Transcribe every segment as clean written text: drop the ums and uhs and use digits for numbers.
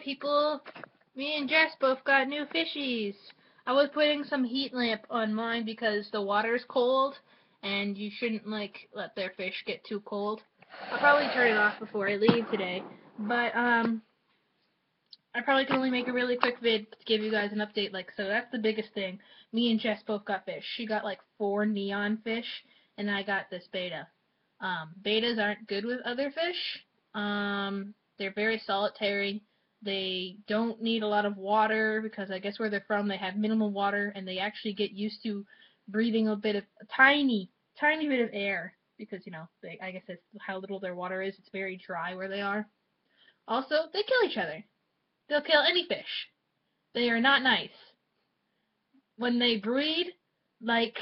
people, me and Jess both got new fishies. I was putting some heat lamp on mine because the water's cold and you shouldn't let their fish get too cold. I'll probably turn it off before I leave today, but I probably can only make a really quick vid to give you guys an update. So that's the biggest thing. Me and Jess both got fish. She got 4 neon fish and I got this betta. Bettas aren't good with other fish. They're very solitary. They don't need a lot of water because I guess where they're from they have minimal water and they actually get used to breathing a tiny bit of air because I guess that's how little their water is. It's very dry where they are. Also, they kill each other. They'll kill any fish. They are not nice. When they breed, the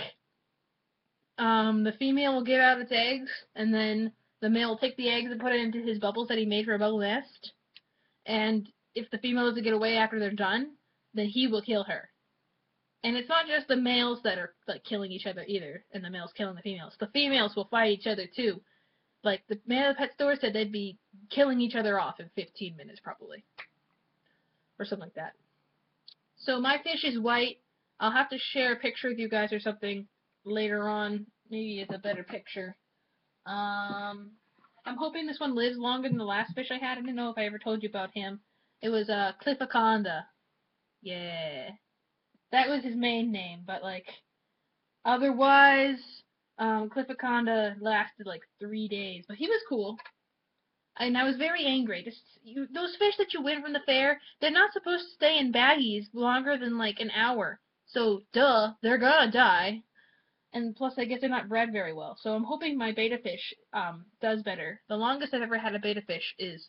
female will get out its eggs and then the male will take the eggs and put it into his bubbles that he made for a bubble nest. And if the female doesn't get away after they're done, then he will kill her. And it's not just the males that are killing each other either, and the males killing the females. The females will fight each other too. The man at the pet store said they'd be killing each other off in 15 minutes probably. Or something like that. So my fish is white. I'll have to share a picture with you guys or something later on. Maybe it's a better picture. I'm hoping this one lives longer than the last fish I had. I don't know if I ever told you about him. It was Cliffaconda. Yeah. That was his main name, but otherwise, Cliffaconda lasted 3 days. But he was cool. And I was very angry. Those fish that you win from the fair, they're not supposed to stay in baggies longer than an hour. So, duh, they're gonna die. And plus, I guess they're not bred very well. So I'm hoping my betta fish does better. The longest I've ever had a betta fish is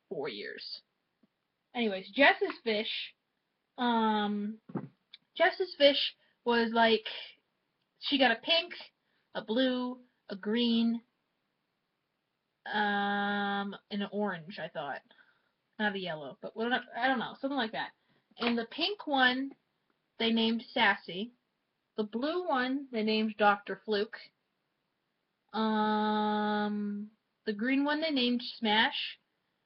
4 years. Anyways, Jess's fish was she got a pink, a blue, a green, and an orange, I thought. Not a yellow, but I don't know, something like that. And the pink one, they named Sassy. The blue one, they named Dr. Fluke. The green one, they named Smash.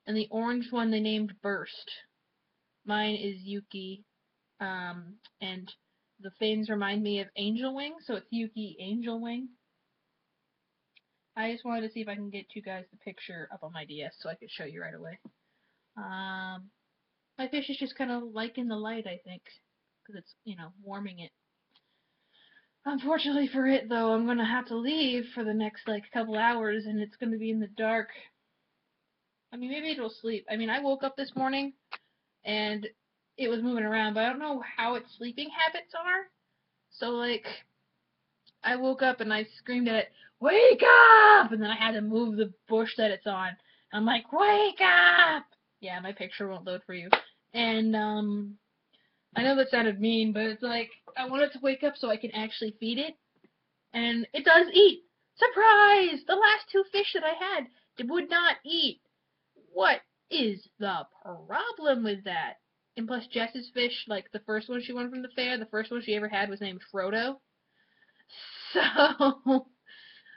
And the orange one, they named Burst. Mine is Yuki. And the fins remind me of Angel Wing, so it's Yuki Angel Wing. I just wanted to see if I can get you guys the picture up on my DS so I could show you right away. My fish is just kind of liking the light, I think, because it's, warming it. Unfortunately for it, though, I'm going to have to leave for the next, couple hours, and it's going to be in the dark. I mean, maybe it'll sleep. I mean, I woke up this morning, and it was moving around, but I don't know how its sleeping habits are. So, I woke up and I screamed at it, "Wake up!" And then I had to move the bush that it's on. I'm like, "Wake up!" Yeah, my picture won't load for you. And, I know that sounded mean, but it's I want it to wake up so I can actually feed it. And it does eat. Surprise! The last 2 fish that I had would not eat. What is the problem with that? And plus Jess's fish, the first one she won from the fair, the first one she ever had was named Frodo. So,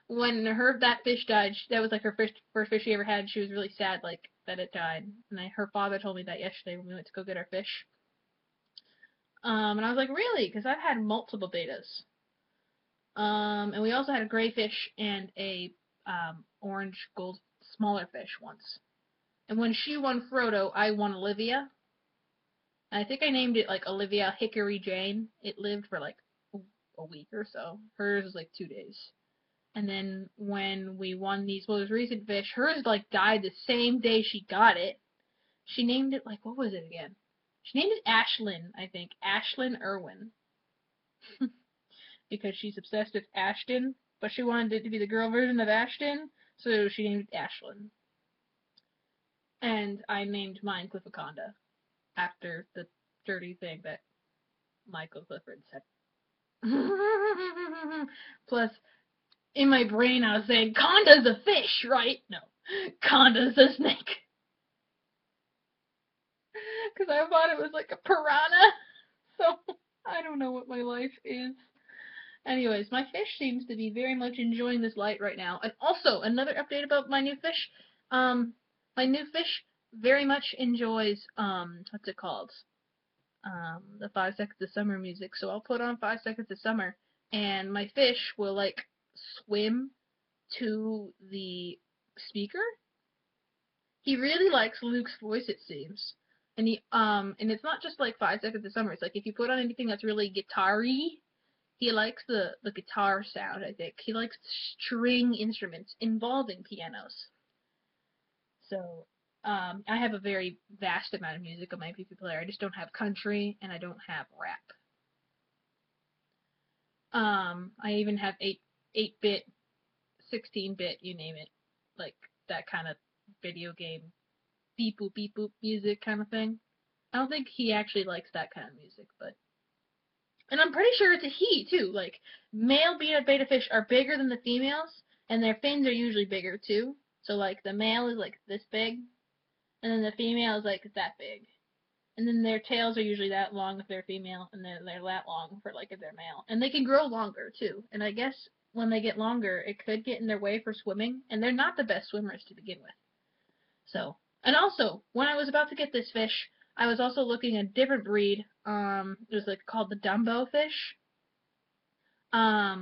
when that fish died, that was her first fish she ever had, she was really sad, that it died. And her father told me that yesterday when we went to go get our fish. And I was like, really? Because I've had multiple bettas. And we also had a gray fish and a orange gold smaller fish once. And when she won Frodo, I won Olivia. And I think I named it Olivia Hickory Jane. It lived for a week or so. Hers was 2 days. And then when we won these most recent fish, hers died the same day she got it. She named it what was it again? She named it Ashlyn, I think. Ashlyn Irwin. Because she's obsessed with Ashton, but she wanted it to be the girl version of Ashton, so she named it Ashlyn. And I named mine Cliffaconda, after the dirty thing that Michael Clifford said. Plus, in my brain I was saying, Conda's a fish, right? No, Conda's a snake. Because I thought it was a piranha. So, I don't know what my life is. Anyways, my fish seems to be very much enjoying this light right now. And also, another update about my new fish. My new fish very much enjoys, what's it called? The 5 Seconds of Summer music. So I'll put on 5 Seconds of Summer, and my fish will, like, swim to the speaker. He really likes Luke's voice, it seems. And it's not just like 5 Seconds of Summer. It's like if you put on anything that's really guitar-y, he likes the guitar sound, I think. He likes string instruments involving pianos. So, I have a very vast amount of music on my MP3 player. I just don't have country and I don't have rap. I even have 8-bit, 16-bit, you name it, like that kind of video game beep boop music kind of thing. I don't think he actually likes that kind of music, but and I'm pretty sure it's a he too. Like male beta fish are bigger than the females, and their fins are usually bigger too. So like the male is like this big, and then the female is like that big. And then their tails are usually that long if they're female, and then they're that long for like if they're male. And they can grow longer too. And I guess when they get longer, it could get in their way for swimming, and they're not the best swimmers to begin with. So, and also, when I was about to get this fish, I was also looking at a different breed. It was like called the Dumbo fish. I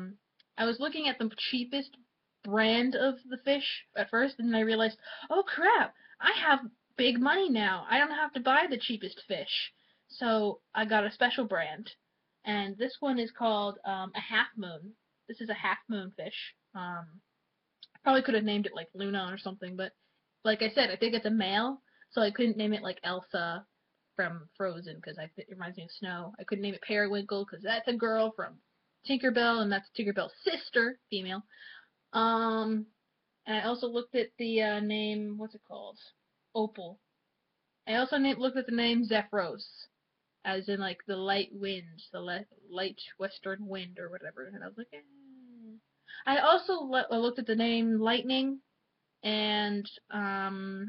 was looking at the cheapest brand of the fish at first, and then I realized, oh crap, I have big money now. I don't have to buy the cheapest fish. So I got a special brand, and this one is called a half moon. This is a half moon fish. Probably could have named it like Luna or something, but like I said, I think it's a male, so I couldn't name it like Elsa from Frozen because it reminds me of snow. I couldn't name it Periwinkle because that's a girl from Tinkerbell, and that's Tinkerbell's sister, female. And I also looked at the name, what's it called? Opal. I also looked at the name Zephyros, as in like the light wind, the light western wind or whatever, and I was like, eh. I also looked at the name Lightning, and the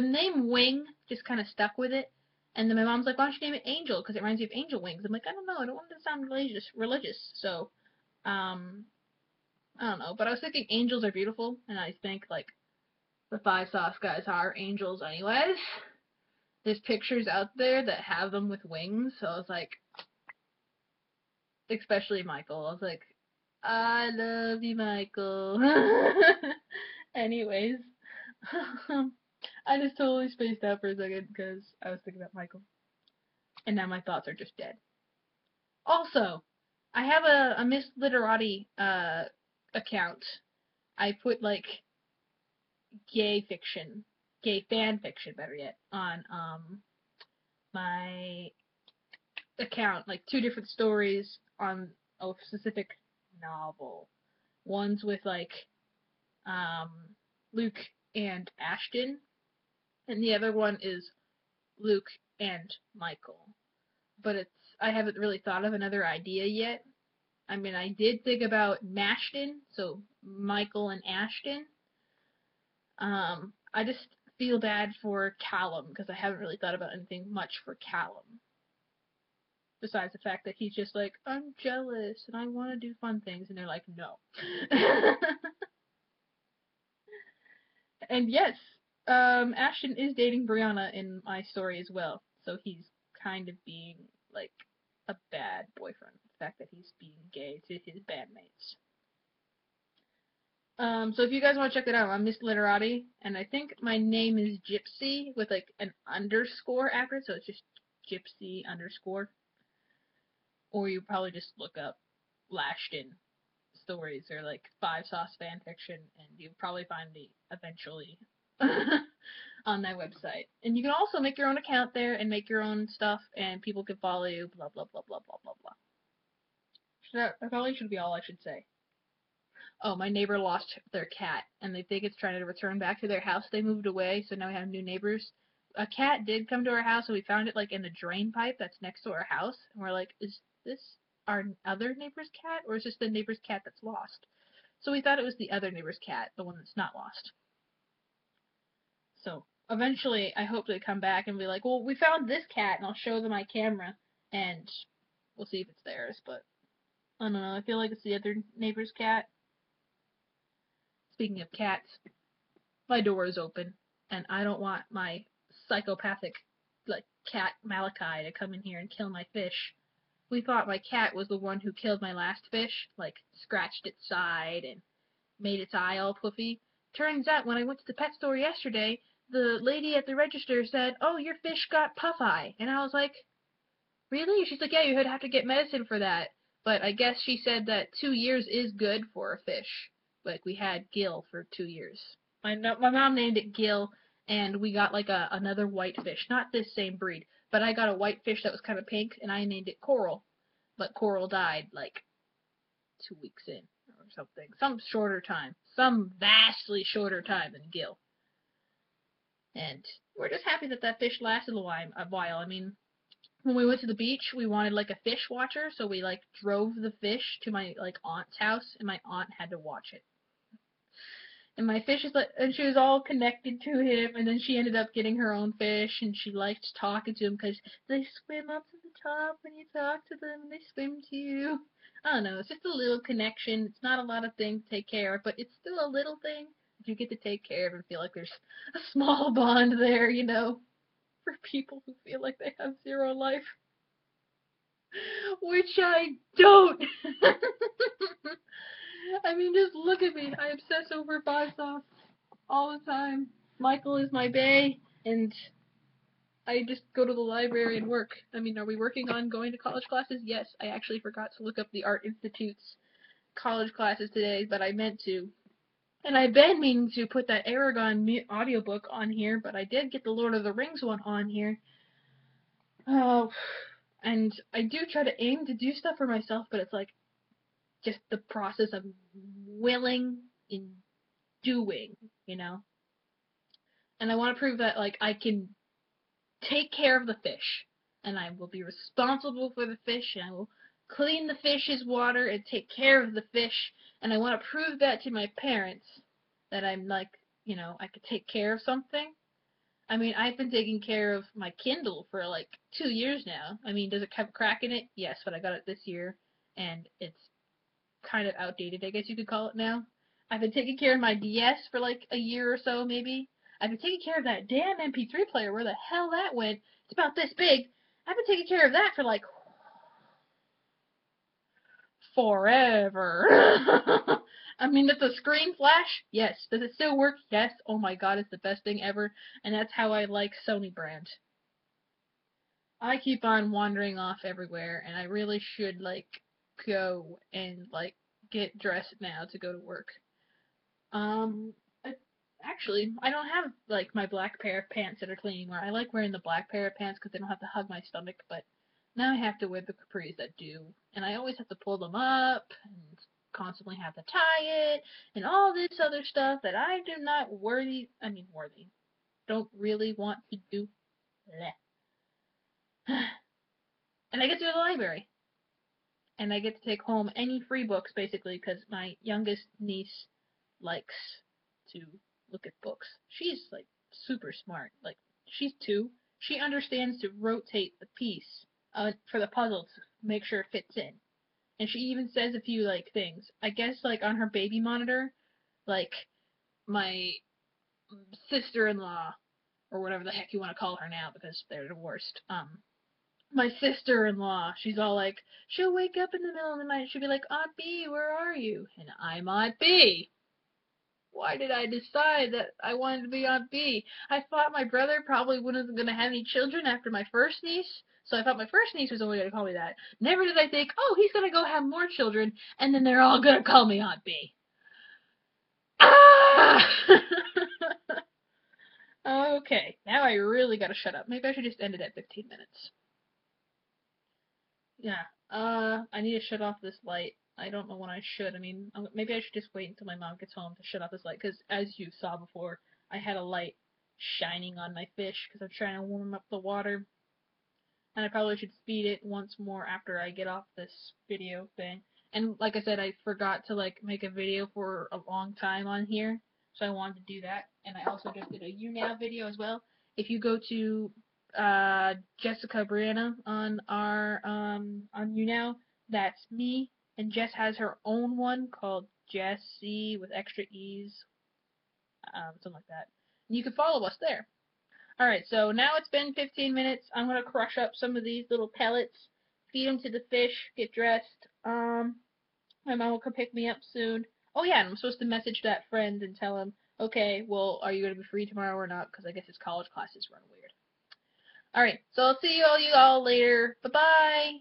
name Wing just kind of stuck with it. And then my mom's like, why don't you name it Angel? Because it reminds me of angel wings. I'm like, I don't know. I don't want it to sound religious. So, I don't know. But I was thinking angels are beautiful, and I think, like, the 5 sauce guys are angels anyways. There's pictures out there that have them with wings, so I was like, especially Michael. I was like, I love you, Michael. Anyways. I just totally spaced out for a second because I was thinking about Michael. And now my thoughts are just dead. Also, I have a Miss Literati account. I put like gay fiction, gay fan fiction, better yet, on my account. Like 2 different stories on a specific novel. One's with like um, Luke and Ashton, and the other one is Luke and Michael. But I haven't really thought of another idea yet. I mean, I did think about Mashton, so Michael and Ashton. I just feel bad for Callum because I haven't really thought about anything much for Callum. Besides the fact that he's just like, I'm jealous and I want to do fun things, and they're like, no. And yes, Ashton is dating Brianna in my story as well, so he's kind of being like a bad boyfriend. The fact that he's being gay to his bandmates. So if you guys want to check it out, I'm Miss Literati, and I think my name is Gypsy with like an underscore after it, so it's just Gypsy underscore. Or you probably just look up Lashton stories or like 5 sauce fan fiction, and you'll probably find me eventually on that website. And you can also make your own account there and make your own stuff, and people can follow you, blah blah blah blah blah blah blah. That probably should be all I should say. Oh, my neighbor lost their cat, and they think it's trying to return back to their house. They moved away, so now we have new neighbors. A cat did come to our house, and we found it like in the drain pipe that's next to our house, and we're like, is this our other neighbor's cat, or is this the neighbor's cat that's lost? So we thought it was the other neighbor's cat, the one that's not lost. So eventually, I hope they come back and be like, well, we found this cat, and I'll show them my camera, and we'll see if it's theirs. But I don't know. I feel like it's the other neighbor's cat. Speaking of cats, my door is open. and I don't want my psychopathic, like, cat Malachi to come in here and kill my fish. We thought my cat was the one who killed my last fish, like, scratched its side and made its eye all puffy. Turns out when I went to the pet store yesterday, the lady at the register said, "Oh, your fish got puff eye." And I was like, "Really?" She's like, "Yeah, you would have to get medicine for that." But I guess she said that 2 years is good for a fish. Like, we had Gil for 2 years. My mom named it Gil, and we got like another white fish. Not this same breed, but I got a white fish that was kind of pink, and I named it Coral. But Coral died like 2 weeks in or something. Some shorter time. Some vastly shorter time than Gil. And we're just happy that that fish lasted a while. I mean, when we went to the beach, we wanted like a fish watcher, so we like drove the fish to my like aunt's house, and my aunt had to watch it. And my fish is like, and she was all connected to him, and then she ended up getting her own fish, and she liked talking to him because they swim up to the top when you talk to them, and they swim to you. I don't know, it's just a little connection. It's not a lot of things to take care of, but it's still a little thing that you get to take care of and feel like there's a small bond there, you know, for people who feel like they have zero life. Which I don't. I mean, just look at me. I obsess over five sauce all the time. Michael is my bae, and I just go to the library and work. I mean, are we working on going to college classes? Yes, I actually forgot to look up the Art Institute's college classes today, but I meant to. And I've been meaning to put that Aragon audiobook on here, but I did get the Lord of the Rings one on here. Oh, and I do try to aim to do stuff for myself, but it's like just the process of willing and doing, you know? And I want to prove that, like, I can take care of the fish, and I will be responsible for the fish, and I will clean the fish's water and take care of the fish, and I want to prove that to my parents, that I'm, like, you know, I could take care of something. I mean, I've been taking care of my Kindle for, like, 2 years now. I mean, does it have a crack in it? Yes, but I got it this year, and it's kind of outdated, I guess you could call it now. I've been taking care of my DS for like a year or so, maybe. I've been taking care of that damn MP3 player, where the hell that went. It's about this big. I've been taking care of that for like forever. I mean, does the screen flash? Yes. Does it still work? Yes. Oh my god, it's the best thing ever. And that's how I like Sony brand. I keep on wandering off everywhere, and I really should like go and like get dressed now to go to work. Um, actually, I don't have like my black pair of pants that are clean anymore. I like wearing the black pair of pants because they don't have to hug my stomach, but now I have to wear the capris that do, and I always have to pull them up and constantly have to tie it and all this other stuff that I do not don't really want to do. And I get to go to the library, and I get to take home any free books basically because my youngest niece likes to look at books. She's like super smart. Like, she's 2. She understands to rotate the piece for the puzzle to make sure it fits in. And she even says a few like things. I guess like on her baby monitor, like my sister-in-law or whatever the heck you want to call her now because they're divorced. My sister-in-law, she's all like, she'll wake up in the middle of the night, she'll be like, "Aunt B, where are you?" And I'm Aunt B. Why did I decide that I wanted to be Aunt B? I thought my brother probably wasn't going to have any children after my first niece, so I thought my first niece was only going to call me that. Never did I think, oh, he's going to go have more children, and then they're all going to call me Aunt B. Ah! Okay, now I really got to shut up. Maybe I should just end it at 15 minutes. Yeah, I need to shut off this light. I don't know when I should. I mean, maybe I should just wait until my mom gets home to shut off this light, because as you saw before, I had a light shining on my fish because I'm trying to warm up the water. And I probably should speed it once more after I get off this video thing. And like I said, I forgot to like make a video for a long time on here, so I wanted to do that. And I also just did a YouNow video as well. If you go to Jessica Brianna on our on YouNow, that's me. And Jess has her own one called Jessie with extra E's, something like that. You can follow us there. Alright, so now it's been 15 minutes. I'm going to crush up some of these little pellets, feed them to the fish, get dressed. My mom will come pick me up soon. Oh yeah, and I'm supposed to message that friend and tell him, okay, well, are you going to be free tomorrow or not? Because I guess his college classes run weird. Alright, so I'll see you all later. Bye-bye!